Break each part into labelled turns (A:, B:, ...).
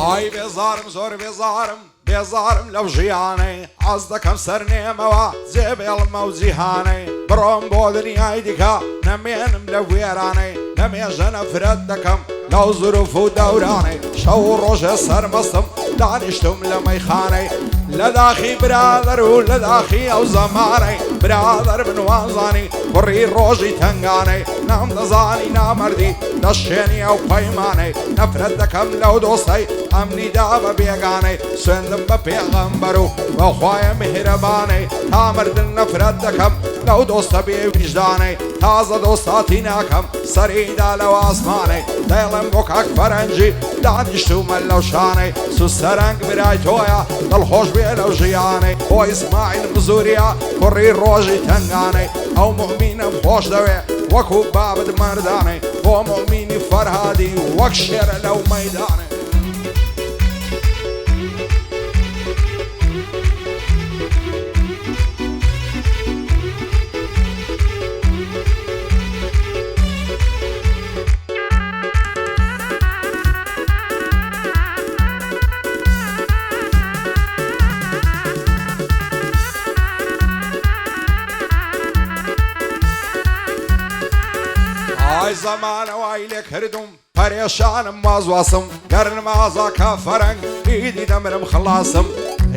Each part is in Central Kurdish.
A: ئای بێزارم زۆر بێزارم لەو ژیانەی حەز دەکەم سەرنێمەوە جێبێڵمە و جیهانەی بڕۆم بۆ دنیای دیکە نەمێنم لە وێرانەی نەمێژە نەفرەت دەکەم لەو زروف و دەورانەی شەو و ڕۆژە سەرمەستم دانیشتم لە مەیخانەی لە داخی برادەر و لە داخی ئەو زەمانەی برادەر بنوازانی کوڕی ڕۆژی تنگانەی نام دەزانی نامەردی دەشێنی ئەو پەیمانەی نەفرەت دەکەم لەو دۆستەی ئەمنیدا بە بێگانەی سوێندم بە پێغەمبەر و بەخوایە میهرەبانەی تا مردن نەفرەت دەکەم لەو دۆستە بێ ویجدانەی تازە دۆستاتی ناکەم سەریدا لەو ئاسمانەی دەڵێم بۆ کاک فەرەنجی دانیشتومە لەو شانەی سوسەرەنگ برای تۆیە دڵخۆش بێ لەو ژیانەی بۆ ئیسماعیل مزوریە کوڕی ڕۆژی تنگانەی ئەو مومینم خۆش دەوێ وەکو بابت مەردانەی بۆ مومینی فەرهادی وەک شێرە لەو مەیدانەی زەمانە وای لێ کردم پەرێشانم وازواسم گەرنمازاکە فەرەنگ ئیدی دەمرم خلاصم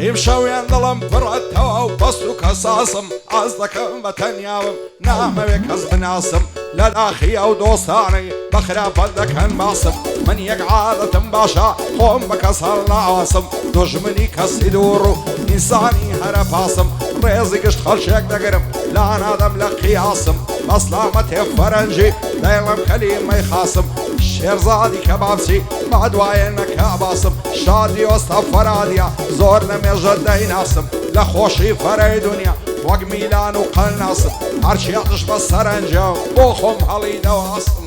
A: هیم شەوێن دڵم پڕەتەوە و بەست و کەساسم ئاز دەکەم بە تەنیاوم نامەوێ کەس بناسم لە داخی ئەو دۆستانەی بە خراپەت دەکەن باسم من یەک عادەتم باشە خۆم بە کەس هەڵ ناواسم دژمنی کەسی دوور و ئینسانی هەرە پاسم ڕێزی گشت خەڵشێک دەگرم لا نادەم لە قیاسم بەسلامەتێ فەرەنجی دەیڵم کەلیمەی خاسم شێرزادی کەبابچی بەدوایە نەکە باسم شادی وەستە فەرادیە زۆر لە مێژە دەیناسم لە خۆشی فەرەی دنیا وەک میلان و قەلناسم هەرچی عەقش بە سەرەنجە و بۆ خۆم هەڵی دەواسم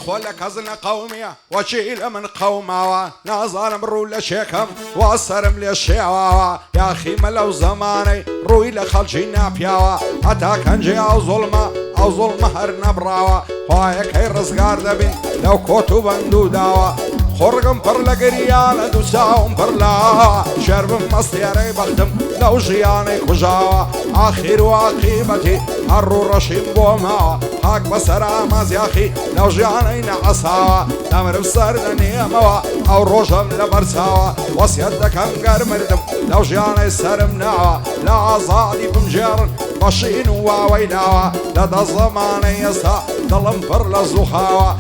A: خۆ لە کەزنە قەومیە وەچی لە من قەوماوە نازانم ڕوو لە شێکەم وا سەرم لێ شێواوە یاخیمە لەو زەمانەی ڕووی لە خەڵکی ناپیاوە هەتا کەنجێ ئەو زوڵمە هەر نەبراوە خوایەکەی ڕزگار دەبین لەو کۆت و بەند و داوە خۆڕگم پڕ لە گریانە دوو چاوم پڕ لاوە شێربم مەستێرەی بەختم لەو ژیانەی کوژاوە ئاخیر و عاقیبەتی هەڕوو ڕەشیم بۆ ماوە هاک بەسەر ئامازیاخی لەو ژیانەی نەعەساوە دەمرم سەر دەنێمەوە ئەو ڕۆژەم لە بەرچاوە وەسیەت دەکەم گەرمردم لەو ژیانەی سرم ناوە لە ئازادی بمژێڕن بەشین و واوەی ناوە لە دە زەمانەی ئێستا دڵم پڕ لە زوخاوە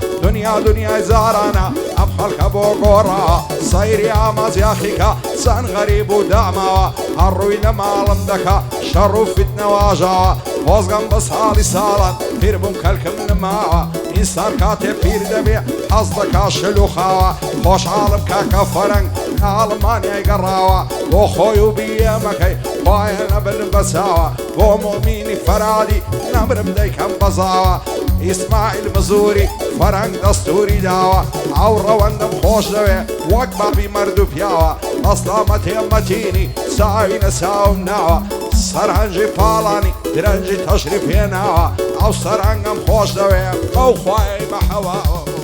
A: دنیای زارانە ئەم خەڵکە بۆ گۆڕاوە سەیری ئامازیاخیکە چەند غەریب و داماوە هەڕووی لە ماڵم دەکا شەڕ و فتنەواژاوە خۆزگەم بە ساڵی ساڵان پیر بووم کەلکم نماوە ئینسان کاتێ پیر دەبێ حەز دەکا شلوخاوە خۆشحاڵم کاکە فەرەنگ ئاڵمانیای گەڕاوە بۆ خۆی و بیەمەکەی خوایە نەبن بەچاوە بۆ مومینی فەرادی نەمرم دەیکەم بەزاوە ئیسماعیل مزوری فەرەنگ دەستوری داوە ئەو ڕەوەندم خۆش دەوێ وەک بابی مەرد و پیاوە ئەسلامەتێ مەتینی چاوی لە چاوم ناوە سەرهەنجی پاڵانی درەنجی تەشریف هێناوە ئەو سەرهەنگم خۆش دەوێ ئەو خوای بە حەواوە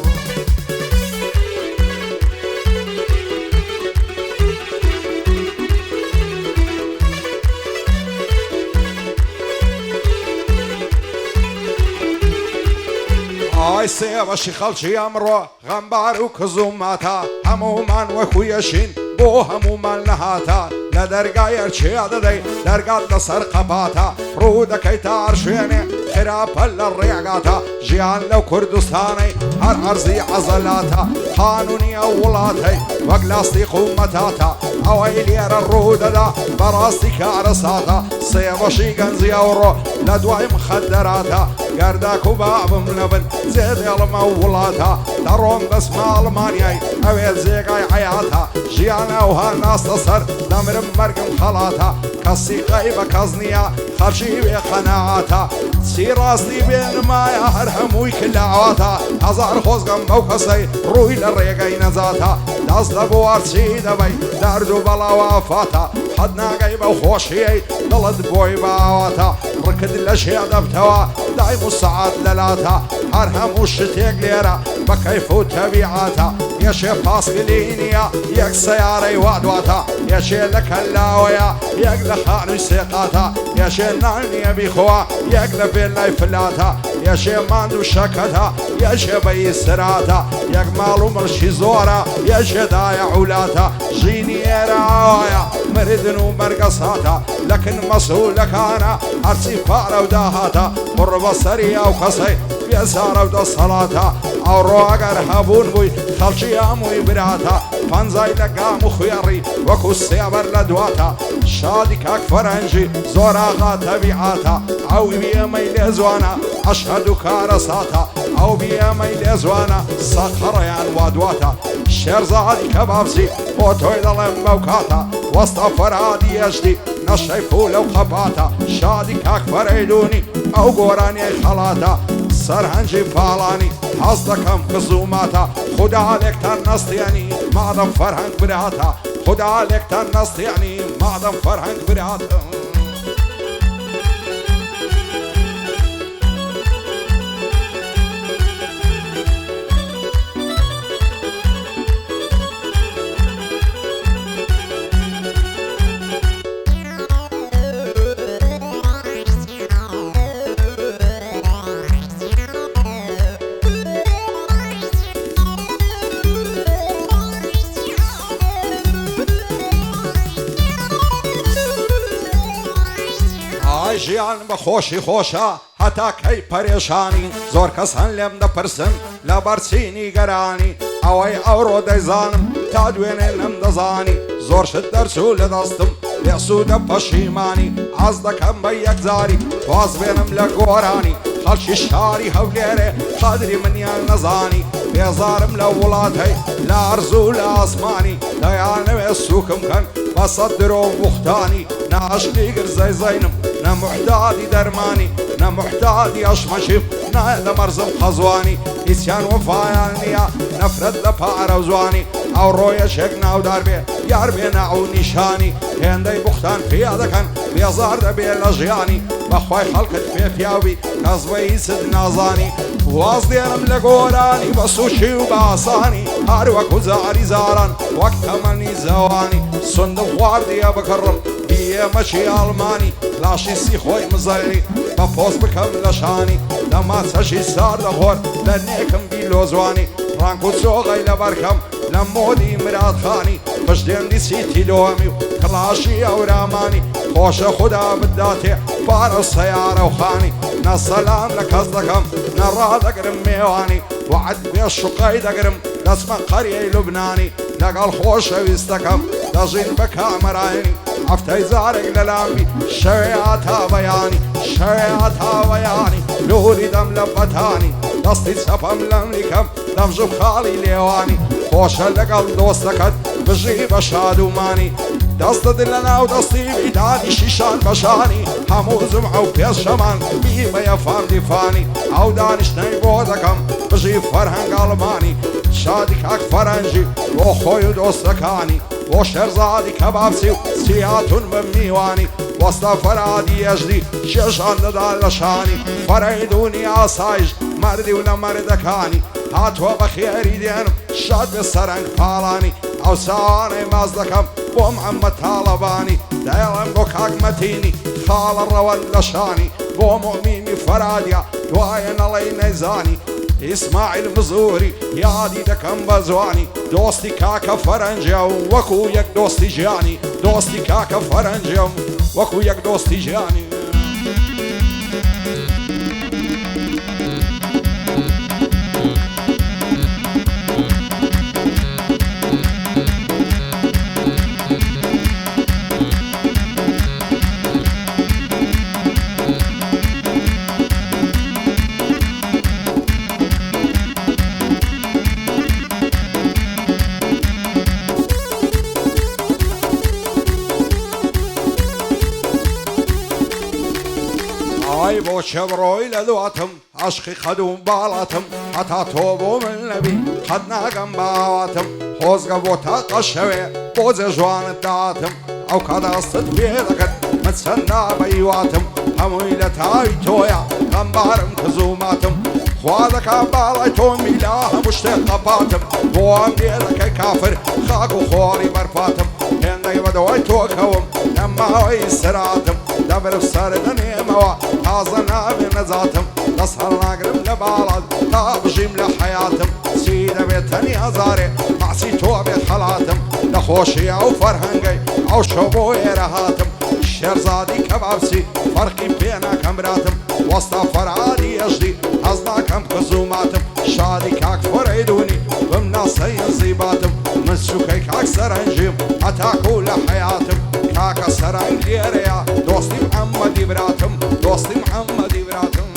A: ئای سێوەشی خەڵکی ئەمڕۆ غەمبار و کزوماتە هەموومان وەکویەشین بۆ هەموومان نەهاتە لە دەرگای ئەرچیا دەدەی دەرگات لەسەر قەپاتە ڕوو دەکەی تا هەر شوێنێ خراپە لە ڕێگاتە ژیان لەو کوردستانەی هەر عەرزی عەزەلاتە قانونی ئەو وڵاتەی وەک لاستیق و مەتاتە ئەوەی لێرە ڕوو دەدا بەڕاستی کارە ساتە سێوەشی گەنجی ئەوڕۆ لە دوای مخەدەراتە گەرداک و بابم لەبن جێدێڵم ئەو وڵاتە دەڕۆم بەسمە ئەڵمانیای ئەوێ جێگای حەیاتە ژیانە و هەر ناستە سەر دەمرم مەرگم خەڵاتە کەسی قەیبە کەس نییە خەرشی وێ قەناعاتە چی ڕاستی بێنمایە هەر هەمووی کلاواتە هەزار خۆزگەم بەو کەسەی ڕووی لە ڕێگەی نەجاتە دەست لە بوارچی دەبەی دەرد و بەڵاوافاتە حەد ناگەی بەو خۆشیەی دڵت بۆی باواتە ڕکت لە شێ دەبتەوە دایم و سەعات لەلاتە هەر هەموو شتێک لێرە بە کەیف و تەبیعاتە یەشێ پاسکلی نییە یەک سەیارەی وا دواتە یەشێ لە کەلاوەیە یەک لە خانووی سێقاتە یەشێ نان نییە بیخۆوە یەک لە بێ لای فلاتە یەشێ ماند و شەکەتە یەشێ بەی سراتە یەک ماڵ و مڵشی زۆرە یەشێ دایە عولاتە ژینی ئێرە ئاوایە مردن و مەرگە ساتە لەکن مەسئولەکانە هەرچی پارە و داهاتە بڕ بە سەری ئەو کەسەی بێزارە و دەسەڵاتە ئەوڕۆ ئەگەر هەبوون بووی خەڵکی هەمووی براتە پەنجای لە گام و خوێڕی وەکو سێبەر لە دواتە شادی کاک فەرەنجی زۆر ئاغا تەبیعاتە ئەو بیێمەی لێ جوانە ئەشهەد و کارە ساتە ئەو بیێمەی لێ جوانە سەقەڕەیان وا دواتە شێرزادی کە بابزی بۆ تۆی دەڵێم بەو کاتە وەستە فەرهادی ئەژدی نەشەی پوو لەو قەپاتە شادی کاک فەرەیدونی ئەو گۆرانیەی خەڵاتە سەرهەنجی پاڵانی حەز دەکەم خزوماتە خدا لێکتان نەستێنی مادەم فەرهەنگ براتە خدا لێکتان نەستێنی مادەم فەرهەنگ براتە ژیان بە خۆشی خۆشە هەتا کەی پەرێشانی زۆر کەس هەن لێم دەپرسن لە بەرچینی گەرانی ئەوەی ئەوڕۆ دەیزانم تا دوێنێ نەم دەزانی زۆر شت دەرچوو لە دەستم بێسوودە پەشیمانی ئاز دەکەم بە یەکجاری واز بێنم لە گۆرانی خەڵکی شاری هەولێرێ قەدری منیان نەزانی بێزارم لە وڵاتەی لە ئەرزوو لە ئاسمانی دەیانەوێ سووکم کەن بە سەد درۆ بوختانی نەعەشقی گرزەی زەینم نەمحتادی دەرمانی نەمحتادی ئەشمەشیف نایە لە مەرزم خەزوانی هیچیان وەفایان نییە نەفرەت لە پارە و زوانی ئەو ڕۆیەشێک ناودار بێ یار بێنە ئەو نیشانی هێندەی بوختان پیا دەکەن بێزار دەبێ لە ژیانی بەخوای خەڵکت پێ پیاوی کەس بە هیچت نازانی واز دێنم لە گۆرانی بە سوشی و بە ئاسانی هەروەکو جاری زاران وەک تەمەنی زەوانی سندم خواردیە بکڕم ئێمەچی ئاڵمانی لاشی سی خۆی مزەری بە پۆست بکەم لە شانی دەماچەشی سار دەخۆر لە نێکم بیلۆزوانی ڕانک و چۆغەی لە بەرکەم لە مۆدی مرادخانی پشتێندی سیتی دۆمی و کڵاشی ئەورامانی خۆشە خوددا بداتێ پارە سەیارە و خانی نەسەلام لە کەس دەکەم نەڕادەگرم میێوانی وعد بێ شوقەی دەگرم دەچمە قەریەی لوبنانی لەگەڵ خۆشەویستەکەم دەژین بە کامەرایانی هەفتەی جارێک لە لامبی شەوێ هاتا بەیانی شەوێ هاتا بەیانی لوری دەم لە بەتانی دەستی چەپەم لەملیکەم دەمژم خاڵی لێوانی خۆشە لەگەڵ دۆستەکەت بژی بە شادومانی دەستت لە ناو دەستی بیدانی شیشان بەشانی هەموو زمعە و پێشەمان بیمەیە فاندیفانی ئەو دانیشتەی بۆ دەکەم بژی فەرهەنگ ئاڵمانی شادی کاک فەرەنجی بۆ خۆی و دۆستەکانی بۆ شێرزادی کەبابچی و سیاتون بە میوانی وەستە فەرهادی ئەژدی شێژان دەدا لە شانی فەرەیدونی ئاسایش مەردی و لە مەردەکانی هاتووە بە خێری دێنم شاد بێ سەرنگ پاڵانی ئەو ساوانەی ماز دەکەم بۆ محەممەد تاڵەبانی دەیڵم بۆ کاکمەتینی خاڵە ڕەوەن لە شانی بۆ مؤمینی فەرادیا دوایە نەڵەی نەیزانی ئیسماعیل مزوری یادی دەکەم بە جوانی دۆستی کاکە فەرەنجە و وەکو یەک دۆستی ژیانی دۆستی کاکە فەرەنجە و وەکو یەک دۆستی ژیانی بۆ چێبڕۆی لە دواتم عشقی خەدوم باڵاتم هەتا تۆ بۆ من نەبی قەت ناگەم باواتم خۆزگە بۆ تا قەشەوێ بۆ جێ ژوانت داتم ئەو کەدەستت پێ دەکەت من چەندا بەیواتم هەمووی لە تاوی تۆیە غەمبارم کە زووماتم خوا دەکا باڵای تۆ میلا هەموو شتێک قەپاتم بۆ ئەم لێ دەکەی کافر خاک و خۆڵی بەرپاتم هێندەی بەدەوای تۆ کەوم لە ماوەی سراتم دەبرم سەر دەنێمەوە تازە نابێ نەجاتم دەست هەڵناگرم لە باڵات تا بژیم لە حەیاتم چی دەبێت تەنیا زارێ ماسی تۆ بێت خەڵاتم لە خۆشی ئەو فەرهەنگەی ئەو شەو بۆ ئێرە هاتم شێرزادی کەبابچی فەرقی پێ ناکەم براتم وەستا فەرهادی ئەژدی حەز ناکەم کە زووماتم شادی کاک فەرەیدونی بم ناسەی زیباتم من سوکەی کاک سەرنجیم هەتاکو لە حەیاتم کاکە سەرنگ لێرەیە دۆستی محەممەدی براتم دۆستی محەممەدی براتم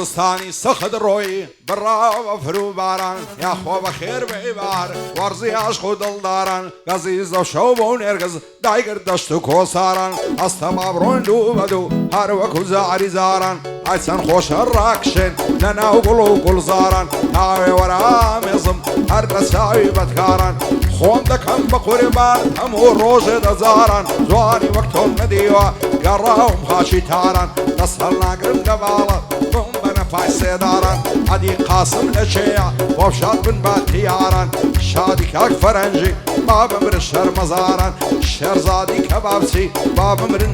A: زستانی سەخت ڕۆی بڕاوە فرو باران یاخۆ بە خێر بێبار وەرزی عاشق و دڵداران گەزیز دە شەو بۆ نێرگەز دایگرت دەشت و کۆساران هەستە مابڕۆن دوو بەدوو هەر وەکو زاری زاران ئای چەند خۆشە ڕاکشێن لە ناو گوڵ و گوڵزاران ناوێ وەرامێزم هەر لە چاوی بەدکاران خۆم دەکەم بە قوربان هەموو ڕۆژێ دەزاران جوانی وەک تۆم نەدیوە گەڕاوم خاشی تاران دەست هەڵناگرم لە باڵە بم بەنە پای سێداران عەدی قاسم لە چێیە بۆ شاد بن باتیاران شادی کاک فەرەنجی با بمرن شەرمەزاران شێرزادی کەبابچی با بمرن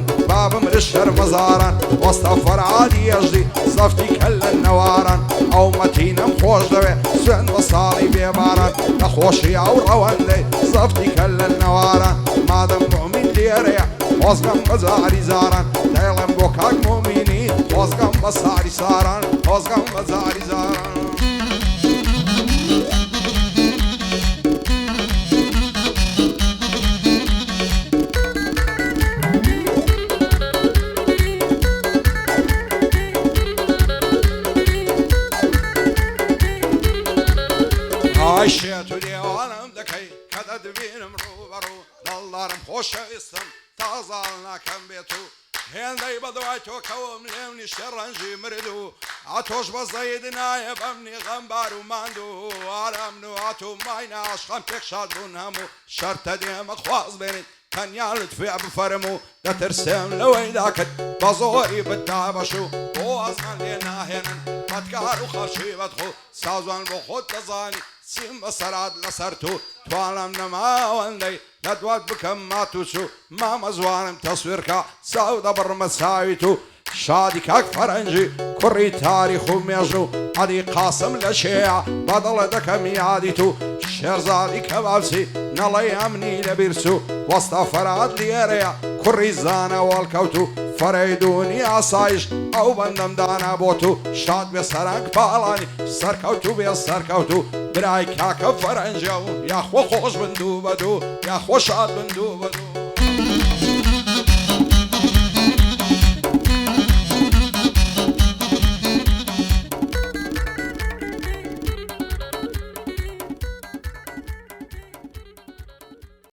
A: شەرمەزاران وەستا فەرهادی ئەژدی زەفتی کەل لە نەواران ئەو مەتینەم خۆش دەوێ سوێن بە ساڵی بێباران نەخۆشی ئەو ڕەوەندەی زەفتی کەل لە نەواران مادەم مومین لێرەیە خۆزگەم بە جاری زاران دەیڵێم بۆ کاک مومینی خۆزگەم بە ساری ساران خۆزگەم بە جاری زاران شێت و دێوانم دەکەی کە دەدبینم ڕوبەڕوو دڵدارم خۆشەویستم تازاڵ ناکەم بێت و هێندەی بەدوای تۆ کەوم لێم نیشتە ڕەنجی مرد و ئاتۆش بە زەید نایە بەمنی غەمبار و ماند و ئارام نوات و مای ناشخەم پێک شاد بوون هەموو شەرتە دێمە خواز بێنیت تەنیا لتفێ بفەرم و دەترسێم لەوەی داکرد بە زۆری بتدا بەش و بۆ ئەزمان لێ ناهێنن بەدکار و خەڵکی بەدخۆ سازوان بۆ خۆت دەزانی چیم بەسەرات لەسەر تو توانم نەماوەندەی لە دوات بکەم ماتوچ و مامەزوانم تەسویرکە چاو دەبڕمە چاوی تو شادی کاک فەرەنجی کوڕی تاریخ و مێژ و عەدی قاسم لە چێیە بەدڵە دەکەم یادی تو شێرزادی کەبابچی نەڵەی ئەمنی لەبیرچوو وەستا فەرهاد لێرەیە کوڕی زانە وەڵکەوت و فەرەیدونی ئاسایش ئەو بەندەم دانا بۆ تو شاد بێ سەرنگ پاڵانی سەرکەوت و بێ سەرکەوت و برای کاکە فەرەنجە و یاخۆ خۆش بن دوو بەدوو یاخۆ شاد بن دوو بەدوو